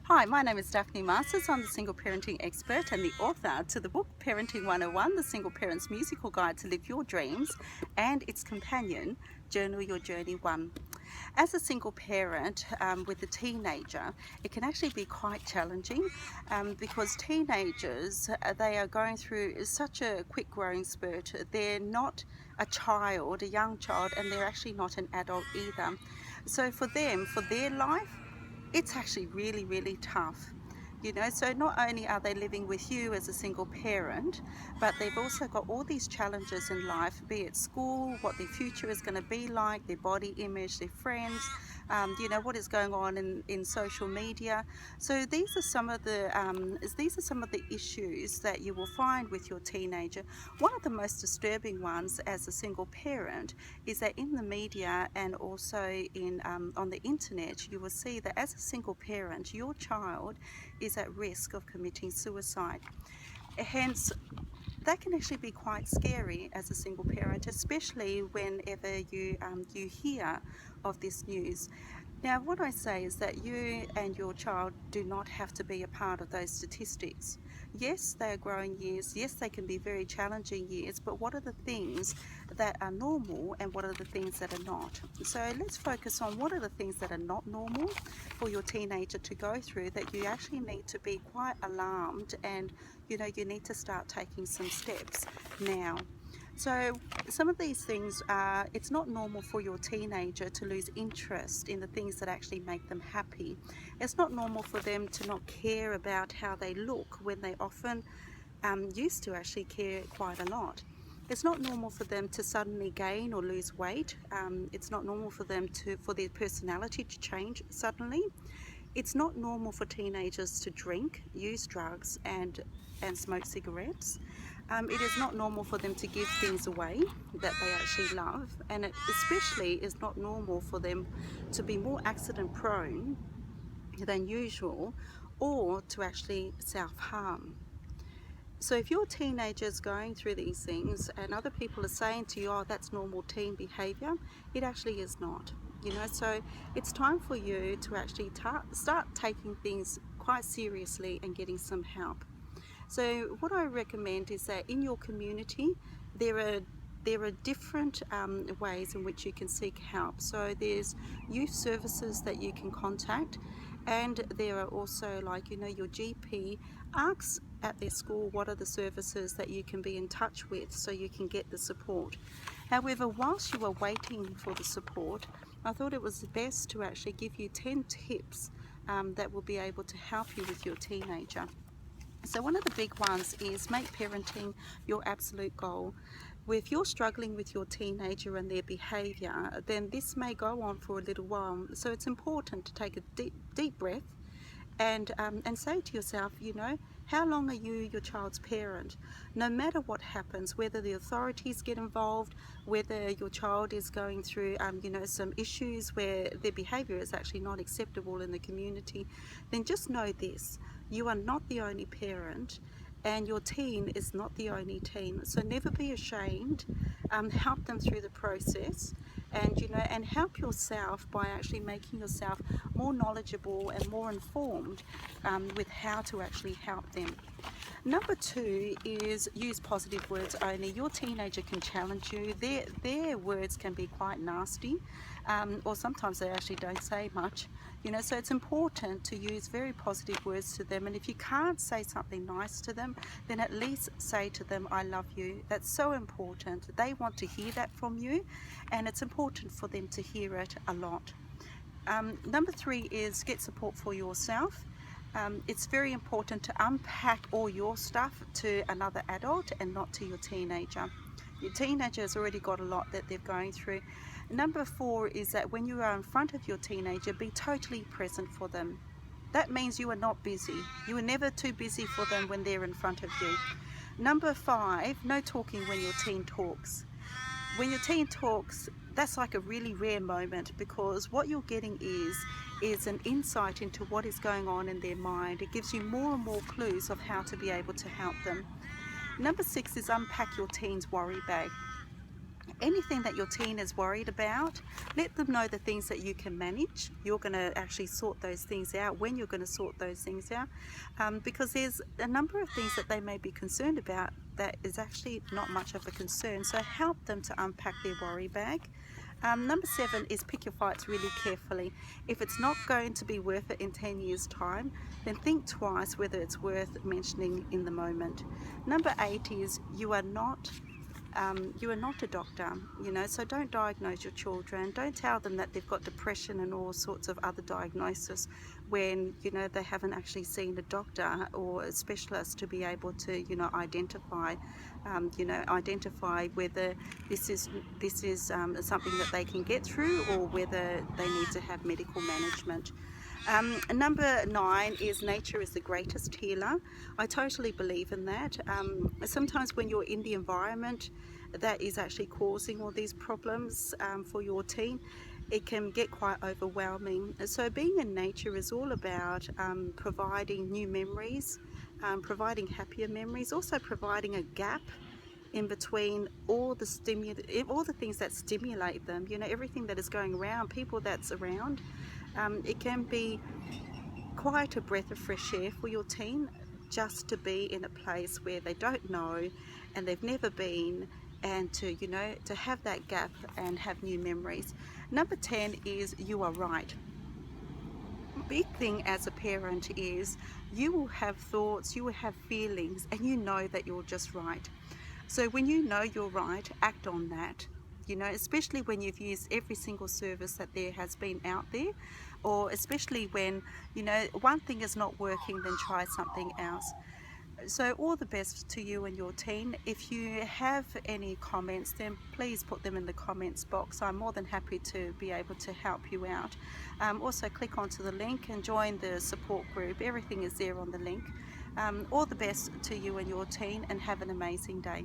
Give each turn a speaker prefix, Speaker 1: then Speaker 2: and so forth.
Speaker 1: Hi, my name is Daphne Marsters. I'm the single parenting expert and the author to the book Parenting 101, The Single Parent's Musical Guide to Live Your Dreams, and its companion, Journal Your Journey 1. As a single parent with a teenager, it can actually be quite challenging because teenagers, they are going through such a quick growing spurt. They're not a child, a young child, and they're actually not an adult either. So for them, for their life, it's actually really tough. So not only are they living with you as a single parent, but they've also got all these challenges in life, be it school, what their future is going to be like, their body image, their friends, what is going on in social media. So these are some of the issues that you will find with your teenager. One of the most disturbing ones as a single parent is that in the media and also on the internet, you will see that as a single parent, your child is at risk of committing suicide. Hence, that can actually be quite scary as a single parent, especially whenever you hear of this news. Now, what I say is that you and your child do not have to be a part of those statistics. Yes, they are growing years. Yes, they can be very challenging years, but what are the things that are normal and what are the things that are not? So let's focus on what are the things that are not normal for your teenager to go through, that you actually need to be quite alarmed, and you need to start taking some steps now. So some of these things are, it's not normal for your teenager to lose interest in the things that actually make them happy. It's not normal for them to not care about how they look when they often used to actually care quite a lot. It's not normal for them to suddenly gain or lose weight. It's not normal for them for their personality to change suddenly. It's not normal for teenagers to drink, use drugs, and smoke cigarettes. It is not normal for them to give things away that they actually love, and it especially is not normal for them to be more accident prone than usual, or to actually self-harm. So if your teenager is going through these things and other people are saying to you, oh, that's normal teen behavior, it actually is not. So it's time for you to actually start taking things quite seriously and getting some help. So what I recommend is that in your community, there are different ways in which you can seek help. So there's youth services that you can contact, and there are also, like, your GP asks at their school what are the services that you can be in touch with so you can get the support. However, whilst you are waiting for the support, I thought it was best to actually give you 10 tips that will be able to help you with your teenager. So one of the big ones is make parenting your absolute goal. If you're struggling with your teenager and their behaviour, then this may go on for a little while. So it's important to take a deep breath and say to yourself, how long are you your child's parent? No matter what happens, whether the authorities get involved, whether your child is going through some issues where their behaviour is actually not acceptable in the community, then just know this: you are not the only parent, and your teen is not the only teen. So never be ashamed. Help them through the process, and help yourself by actually making yourself more knowledgeable and more informed with how to actually help them. Number 2 is use positive words only. Your teenager can challenge you. Their words can be quite nasty, or sometimes they actually don't say much. So it's important to use very positive words to them. And if you can't say something nice to them, then at least say to them, I love you. That's so important. They want to hear that from you, and it's important for them to hear it a lot. Number 3 is get support for yourself. It's very important to unpack all your stuff to another adult and not to your teenager. Your teenager has already got a lot that they're going through. Number 4 is that when you are in front of your teenager, be totally present for them. That means you are not busy. You are never too busy for them when they're in front of you. Number 5, no talking when your teen talks. When your teen talks, that's like a really rare moment, because what you're getting is an insight into what is going on in their mind. It gives you more and more clues of how to be able to help them. Number 6 is unpack your teen's worry bag. Anything that your teen is worried about, let them know the things that you can manage. You're going to actually sort those things out, when you're going to sort those things out, because there's a number of things that they may be concerned about that is actually not much of a concern. So help them to unpack their worry bag. Number 7 is pick your fights really carefully. If it's not going to be worth it in 10 years time, then think twice whether it's worth mentioning in the moment. Number 8 is you are not a doctor, so don't diagnose your children. Don't tell them that they've got depression and all sorts of other diagnoses when they haven't actually seen a doctor or a specialist to be able to identify whether this is something that they can get through, or whether they need to have medical management. Number 9 is nature is the greatest healer. I totally believe in that. Sometimes when you're in the environment that is actually causing all these problems for your teen, it can get quite overwhelming. So being in nature is all about providing new memories, providing happier memories, also providing a gap in between all the things that stimulate them, everything that is going around, people that's around. It can be quite a breath of fresh air for your teen just to be in a place where they don't know and they've never been, and to have that gap and have new memories. Number 10 is you are right. Big thing as a parent is you will have thoughts, you will have feelings, and you know that you're just right. So when you know you're right, act on that. Especially when you've used every single service that there has been out there, or especially when one thing is not working, then try something else. So all the best to you and your teen. If you have any comments, then please put them in the comments box. I'm more than happy to be able to help you out. Also click onto the link and join the support group. Everything is there on the link. All the best to you and your teen, and have an amazing day.